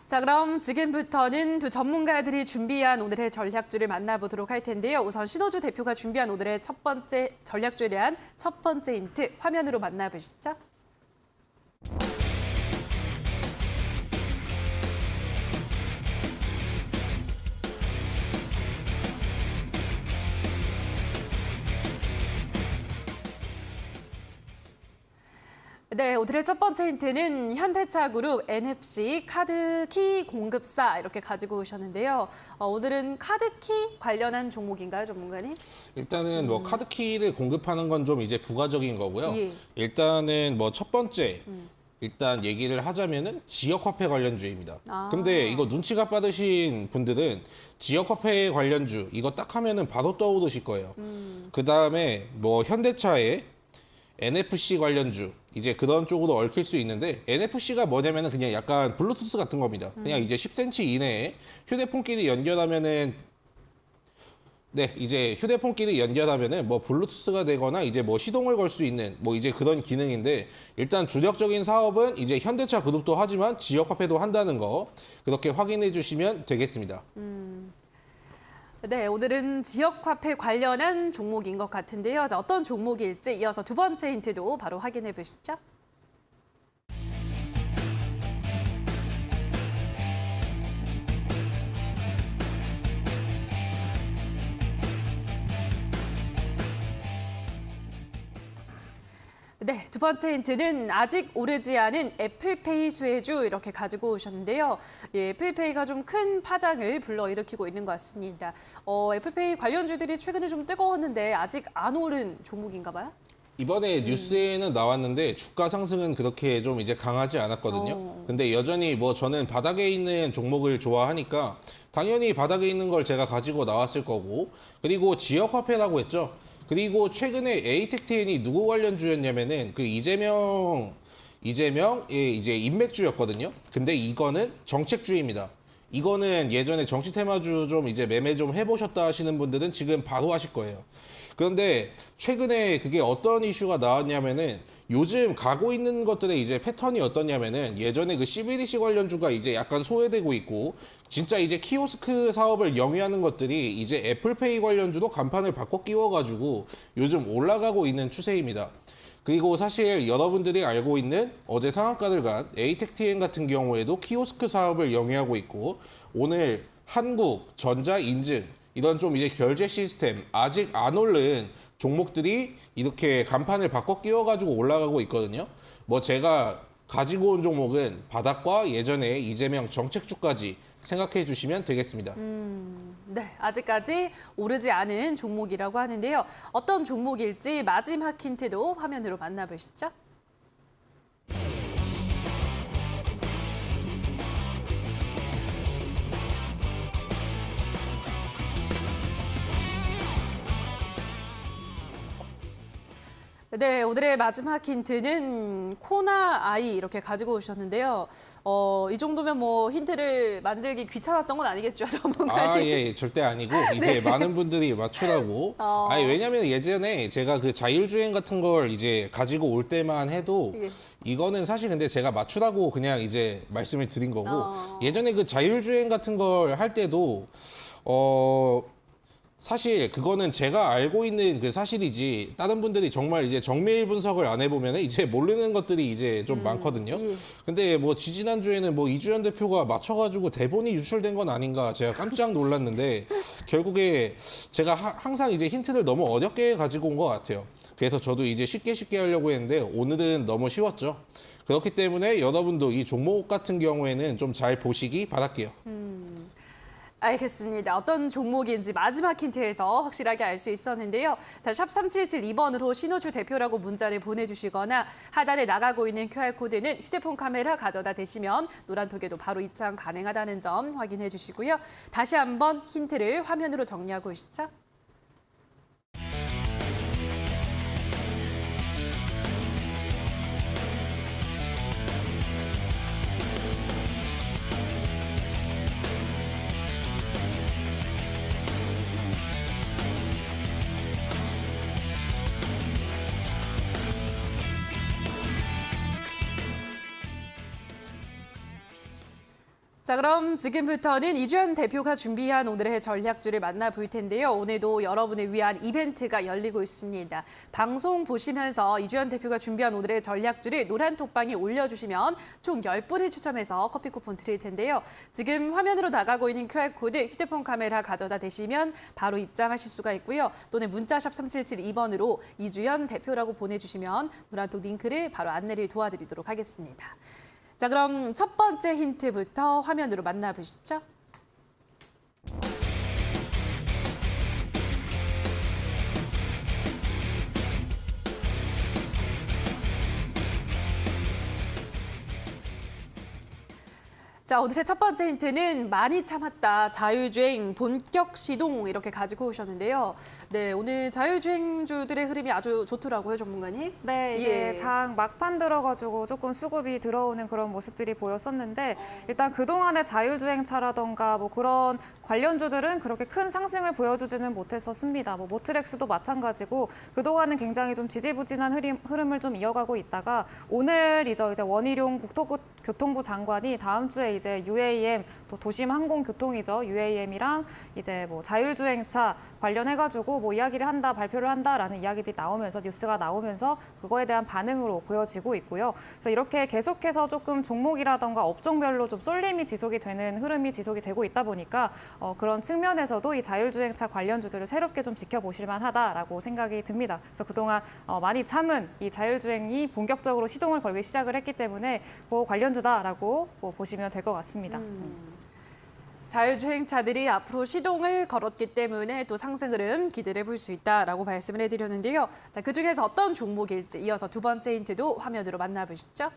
자, 그럼 지금부터는 두 전문가들이 준비한 오늘의 전략주를 만나보도록 할 텐데요. 우선 신호주 대표가 준비한 오늘의 첫 번째 전략주에 대한 첫 번째 힌트 화면으로 만나보시죠. 네, 오늘의 첫 번째 힌트는 현대차 그룹 NFC 카드키 공급사 이렇게 가지고 오셨는데요. 오늘은 카드키 관련한 종목인가요, 전문가님? 일단은 뭐 카드키를 공급하는 건 좀 이제 부가적인 거고요. 예. 일단은 뭐 첫 번째 일단 얘기를 하자면은 지역화폐 관련주입니다. 아. 근데 이거 눈치가 빠르신 분들은 지역화폐 관련주 이거 딱 하면은 바로 떠오르실 거예요. 그 다음에 뭐 현대차의 NFC 관련주 이제 그런 쪽으로 얽힐 수 있는데 NFC가 뭐냐면은 그냥 약간 블루투스 같은 겁니다. 그냥 이제 10cm 이내에 휴대폰끼리 연결하면은 이제 휴대폰끼리 연결하면은 뭐 블루투스가 되거나 이제 뭐 시동을 걸 수 있는 뭐 이제 그런 기능인데 일단 주력적인 사업은 이제 현대차 그룹도 하지만 지역화폐도 한다는 거 그렇게 확인해 주시면 되겠습니다. 네, 오늘은 지역화폐 관련한 종목인 것 같은데요. 자, 어떤 종목일지 이어서 두 번째 힌트도 바로 확인해 보시죠. 네, 두 번째 힌트는 아직 오르지 않은 애플페이 수혜주 이렇게 가지고 오셨는데요. 예, 애플페이가 좀 큰 파장을 불러일으키고 있는 것 같습니다. 애플페이 관련주들이 최근에 좀 뜨거웠는데 아직 안 오른 종목인가 봐요? 이번에 뉴스에는 나왔는데 주가 상승은 그렇게 좀 이제 강하지 않았거든요. 근데 여전히 뭐 저는 바닥에 있는 종목을 좋아하니까 당연히 바닥에 있는 걸 제가 가지고 나왔을 거고 그리고 지역화폐라고 했죠. 그리고 최근에 에이텍트엔이 누구 관련주였냐면은 그 이재명의 이제 인맥주였거든요. 근데 이거는 정책주입니다. 이거는 예전에 정치 테마주 좀 이제 매매 좀 해보셨다 하시는 분들은 지금 바로 하실 거예요. 그런데 최근에 그게 어떤 이슈가 나왔냐면은 요즘 가고 있는 것들의 이제 패턴이 어떠냐면은 예전에 그 CBDC 관련주가 이제 약간 소외되고 있고 진짜 이제 키오스크 사업을 영위하는 것들이 이제 애플페이 관련주도 간판을 바꿔 끼워가지고 요즘 올라가고 있는 추세입니다. 그리고 사실 여러분들이 알고 있는 어제 상한가를 간 에이텍트엔 같은 경우에도 키오스크 사업을 영위하고 있고 오늘 한국, 전자, 인증 이런 좀 이제 결제 시스템 아직 안 오른 종목들이 이렇게 간판을 바꿔 끼워가지고 올라가고 있거든요. 뭐 제가 가지고 온 종목은 바닥과 예전에 이재명 정책주까지 생각해 주시면 되겠습니다. 네, 아직까지 오르지 않은 종목이라고 하는데요. 어떤 종목일지 마지막 힌트도 화면으로 만나보시죠. 네, 오늘의 마지막 힌트는 코나 아이 이렇게 가지고 오셨는데요. 이 정도면 뭐 힌트를 만들기 귀찮았던 건 아니겠죠, 전문가님? 예, 절대 아니고 이제 많은 분들이 맞추라고. 아니 왜냐면 예전에 제가 그 자율주행 같은 걸 이제 가지고 올 때만 해도 예. 이거는 사실 근데 제가 맞추라고 그냥 이제 말씀을 드린 거고 예전에 그 자율주행 같은 걸 할 때도 사실 그거는 제가 알고 있는 그 사실이지 다른 분들이 정말 이제 정밀 분석을 안 해보면 이제 모르는 것들이 이제 좀 많거든요. 예. 근데 뭐 지지난주에는 뭐 이주연 대표가 맞춰가지고 대본이 유출된 건 아닌가 제가 깜짝 놀랐는데 결국에 제가 항상 이제 힌트를 너무 어렵게 가지고 온 것 같아요. 그래서 저도 이제 쉽게 하려고 했는데 오늘은 너무 쉬웠죠. 그렇기 때문에 여러분도 이 종목 같은 경우에는 좀 잘 보시기 바랄게요. 알겠습니다. 어떤 종목인지 마지막 힌트에서 확실하게 알 수 있었는데요. 자, 샵 3772번으로 신호주 대표라고 문자를 보내주시거나 하단에 나가고 있는 QR코드는 휴대폰 카메라 가져다 대시면 노란톡에도 바로 입장 가능하다는 점 확인해 주시고요. 다시 한번 힌트를 화면으로 정리하고 오시죠. 자, 그럼 지금부터는 이주연 대표가 준비한 오늘의 전략주를 만나볼 텐데요. 오늘도 여러분을 위한 이벤트가 열리고 있습니다. 방송 보시면서 이주연 대표가 준비한 오늘의 전략주를 노란 톡방에 올려주시면 총 10분을 추첨해서 커피 쿠폰 드릴 텐데요. 지금 화면으로 나가고 있는 QR코드 휴대폰 카메라 가져다 대시면 바로 입장하실 수가 있고요. 또는 문자샵 3772번으로 이주연 대표라고 보내주시면 노란톡 링크를 바로 안내를 도와드리도록 하겠습니다. 자, 그럼 첫 번째 힌트부터 화면으로 만나보시죠. 자, 오늘의 첫 번째 힌트는 많이 참았다. 자율주행 본격 시동 이렇게 가지고 오셨는데요. 네, 오늘 자율주행주들의 흐름이 아주 좋더라고요, 전문가님. 네, 이제 예. 장 막판 들어가지고 조금 수급이 들어오는 그런 모습들이 보였었는데 일단 그동안의 자율주행차라던가 뭐 그런 관련주들은 그렇게 큰 상승을 보여주지는 못했었습니다. 뭐 모트렉스도 마찬가지고 그동안은 굉장히 좀 지지부진한 흐름을 좀 이어가고 있다가 오늘이죠. 이제 원희룡 국토교통부 장관이 다음 주에 이제 UAM 또 도심항공교통이죠. UAM이랑 이제 뭐 자율주행차 관련해가지고 뭐 이야기를 한다, 발표를 한다라는 이야기들이 나오면서 뉴스가 나오면서 그거에 대한 반응으로 보여지고 있고요. 그래서 이렇게 계속해서 조금 종목이라던가 업종별로 좀 쏠림이 지속이 되는 흐름이 지속이 되고 있다 보니까 그런 측면에서도 이 자율주행차 관련주들을 새롭게 좀 지켜보실 만하다라고 생각이 듭니다. 그래서 그동안 많이 참은 이 자율주행이 본격적으로 시동을 걸기 시작을 했기 때문에 그 관련주다라고 보시면 될 것 같습니다. 자율주행차들이 앞으로 시동을 걸었기 때문에 또 상승 흐름 기대를 볼 수 있다라고 말씀을 해드렸는데요. 자, 그중에서 어떤 종목일지 이어서 두 번째 힌트도 화면으로 만나보시죠.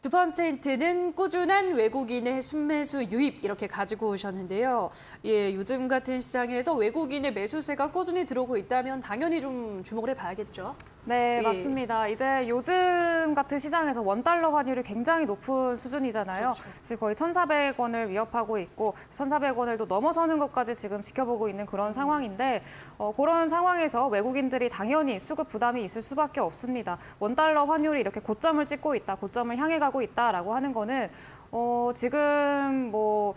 두 번째 힌트는 꾸준한 외국인의 순매수 유입 이렇게 가지고 오셨는데요. 예, 요즘 같은 시장에서 외국인의 매수세가 꾸준히 들어오고 있다면 당연히 좀 주목을 해봐야겠죠. 네, 예. 맞습니다. 이제 요즘 같은 시장에서 원달러 환율이 굉장히 높은 수준이잖아요. 그렇죠. 지금 거의 1,400원을 위협하고 있고 1,400원을 또 넘어서는 것까지 지금 지켜보고 있는 그런 상황인데 그런 상황에서 외국인들이 당연히 수급 부담이 있을 수밖에 없습니다. 원달러 환율이 이렇게 고점을 찍고 있다, 고점을 향해 가고 있다라고 하는 거는 지금 뭐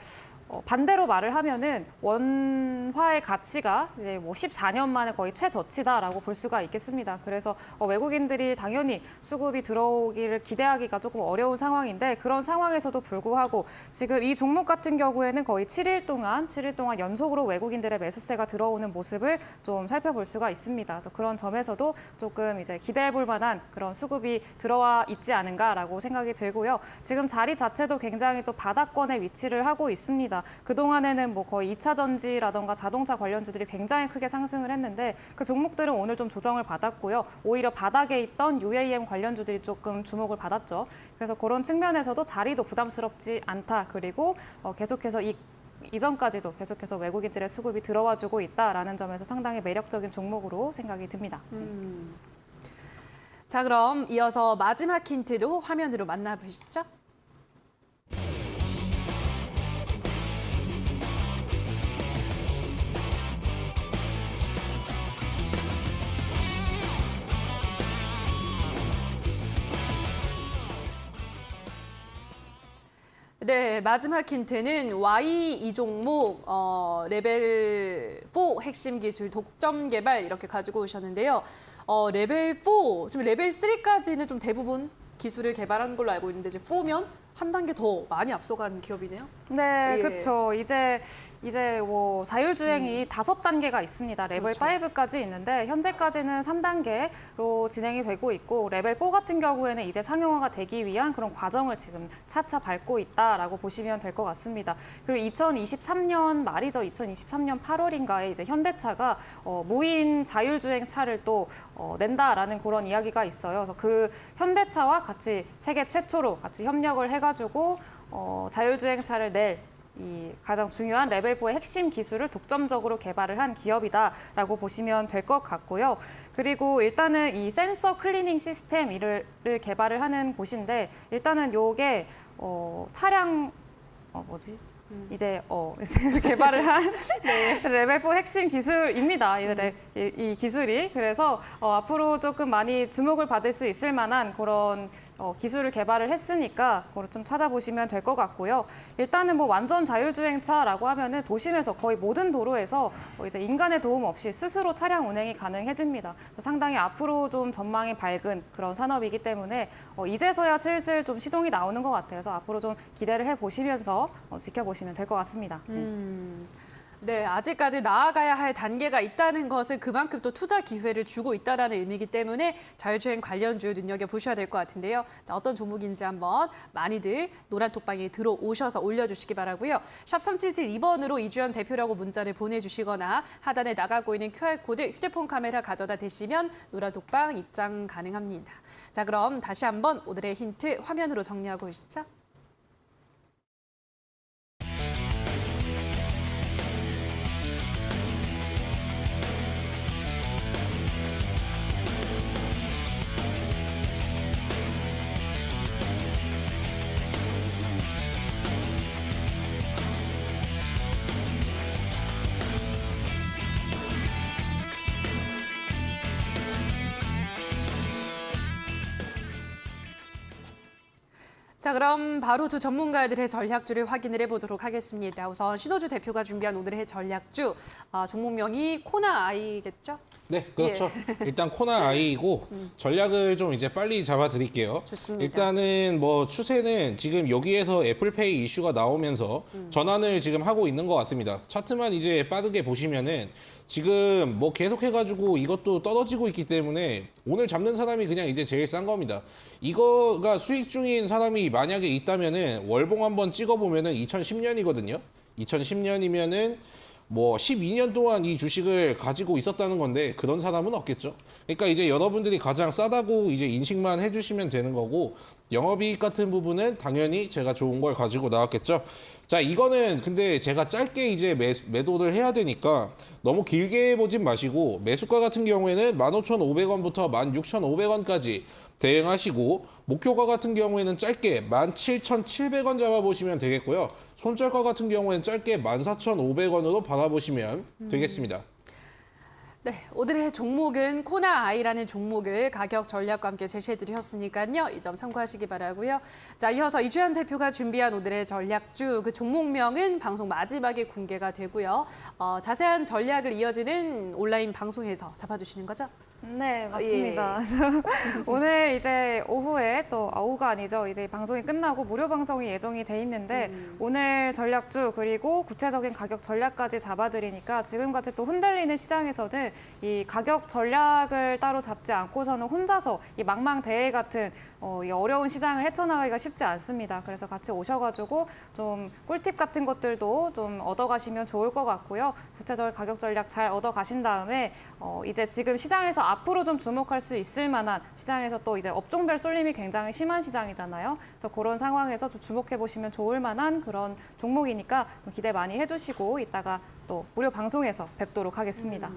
반대로 말을 하면은 원화의 가치가 이제 뭐 14년 만에 거의 최저치다라고 볼 수가 있겠습니다. 그래서 외국인들이 당연히 수급이 들어오기를 기대하기가 조금 어려운 상황인데 그런 상황에서도 불구하고 지금 이 종목 같은 경우에는 거의 7일 동안 연속으로 외국인들의 매수세가 들어오는 모습을 좀 살펴볼 수가 있습니다. 그래서 그런 점에서도 조금 이제 기대해 볼 만한 그런 수급이 들어와 있지 않은가라고 생각이 들고요. 지금 자리 자체도 굉장히 또 바닥권에 위치를 하고 있습니다. 그동안에는 뭐 거의 2차 전지라던가 자동차 관련주들이 굉장히 크게 상승을 했는데 그 종목들은 오늘 좀 조정을 받았고요. 오히려 바닥에 있던 UAM 관련주들이 조금 주목을 받았죠. 그래서 그런 측면에서도 자리도 부담스럽지 않다. 그리고 계속해서 이전까지도 계속해서 외국인들의 수급이 들어와주고 있다라는 점에서 상당히 매력적인 종목으로 생각이 듭니다. 자, 그럼 이어서 마지막 힌트도 화면으로 만나보시죠. 네, 마지막 힌트는 Y 이 종목 레벨 4 핵심 기술 독점 개발 이렇게 가지고 오셨는데요. 레벨 4, 지금 레벨 3까지는 좀 대부분 기술을 개발한 걸로 알고 있는데 이제 4면 한 단계 더 많이 앞서간 기업이네요. 네, 예. 그렇죠. 이제 뭐 자율주행이 5단계가 있습니다. 레벨 그렇죠. 5까지 있는데 현재까지는 3단계로 진행이 되고 있고 레벨 4 같은 경우에는 이제 상용화가 되기 위한 그런 과정을 지금 차차 밟고 있다라고 보시면 될 것 같습니다. 그리고 2023년 말이죠. 2023년 8월인가에 이제 현대차가 무인 자율주행 차를 또 낸다라는 그런 이야기가 있어요. 그래서 그 현대차와 같이 세계 최초로 같이 협력을 해가지고 자율주행차를 낼 이 가장 중요한 레벨 4의 핵심 기술을 독점적으로 개발을 한 기업이다라고 보시면 될 것 같고요. 그리고 일단은 이 센서 클리닝 시스템 을 개발을 하는 곳인데 일단은 요게 차량 이제 개발을 한 레벨4 핵심 기술입니다. 이 기술이. 그래서 앞으로 조금 많이 주목을 받을 수 있을 만한 그런 기술을 개발을 했으니까 그걸 좀 찾아보시면 될 것 같고요. 일단은 뭐 완전 자율주행차라고 하면은 도심에서 거의 모든 도로에서 이제 인간의 도움 없이 스스로 차량 운행이 가능해집니다. 상당히 앞으로 좀 전망이 밝은 그런 산업이기 때문에 이제서야 슬슬 좀 시동이 나오는 것 같아요. 그래서 앞으로 좀 기대를 해보시면서 지켜보시면 될 것 같습니다. 네, 아직까지 나아가야 할 단계가 있다는 것은 그만큼 또 투자 기회를 주고 있다는 의미이기 때문에 자율주행 관련주 눈여겨보셔야 될 것 같은데요. 자, 어떤 종목인지 한번 많이들 노란톡방에 들어오셔서 올려주시기 바라고요. 샵 3772번으로 이주연 대표라고 문자를 보내주시거나 하단에 나가고 있는 QR코드 휴대폰 카메라 가져다 대시면 노란톡방 입장 가능합니다. 자, 그럼 다시 한번 오늘의 힌트 화면으로 정리하고 오시죠. 자, 그럼 바로 두 전문가들의 전략주를 확인을 해보도록 하겠습니다. 우선 신호주 대표가 준비한 오늘의 전략주, 종목명이 코나아이겠죠? 네, 그렇죠. 일단 코나아이이고 전략을 좀 이제 빨리 잡아드릴게요. 좋습니다. 일단은 뭐 추세는 지금 여기에서 애플페이 이슈가 나오면서 전환을 지금 하고 있는 것 같습니다. 차트만 이제 빠르게 보시면은 지금 뭐 계속해가지고 이것도 떨어지고 있기 때문에 오늘 잡는 사람이 그냥 이제 제일 싼 겁니다. 이거가 수익 중인 사람이 만약에 있다면은 월봉 한번 찍어보면은 2010년이거든요. 2010년이면은 뭐 12년 동안 이 주식을 가지고 있었다는 건데 그런 사람은 없겠죠. 그러니까 이제 여러분들이 가장 싸다고 이제 인식만 해주시면 되는 거고 영업이익 같은 부분은 당연히 제가 좋은 걸 가지고 나왔겠죠. 자, 이거는 근데 제가 짧게 이제 매도를 해야 되니까 너무 길게 보진 마시고 매수가 같은 경우에는 15,500원부터 16,500원까지 대응하시고 목표가 같은 경우에는 짧게 17,700원 잡아보시면 되겠고요. 손절가 같은 경우에는 짧게 14,500원으로 받아보시면 되겠습니다. 네, 오늘의 종목은 코나아이라는 종목을 가격 전략과 함께 제시해드렸으니까요. 이 점 참고하시기 바라고요. 자, 이어서 이주연 대표가 준비한 오늘의 전략주, 그 종목명은 방송 마지막에 공개가 되고요. 자세한 전략을 이어지는 온라인 방송에서 잡아주시는 거죠? 네, 맞습니다. 오늘 이제 오후에 또 오후가 아니죠. 이제 방송이 끝나고 무료 방송이 예정이 돼 있는데 오늘 전략주 그리고 구체적인 가격 전략까지 잡아드리니까 지금같이 또 흔들리는 시장에서는 이 가격 전략을 따로 잡지 않고서는 혼자서 이 망망대해 같은 이 어려운 시장을 헤쳐나가기가 쉽지 않습니다. 그래서 같이 오셔가지고 좀 꿀팁 같은 것들도 좀 얻어가시면 좋을 것 같고요. 구체적인 가격 전략 잘 얻어가신 다음에 이제 지금 시장에서 앞으로 좀 주목할 수 있을 만한 시장에서 또 이제 업종별 쏠림이 굉장히 심한 시장이잖아요. 그래서 그런 상황에서 좀 주목해 보시면 좋을 만한 그런 종목이니까 기대 많이 해주시고 이따가 또 무료 방송에서 뵙도록 하겠습니다.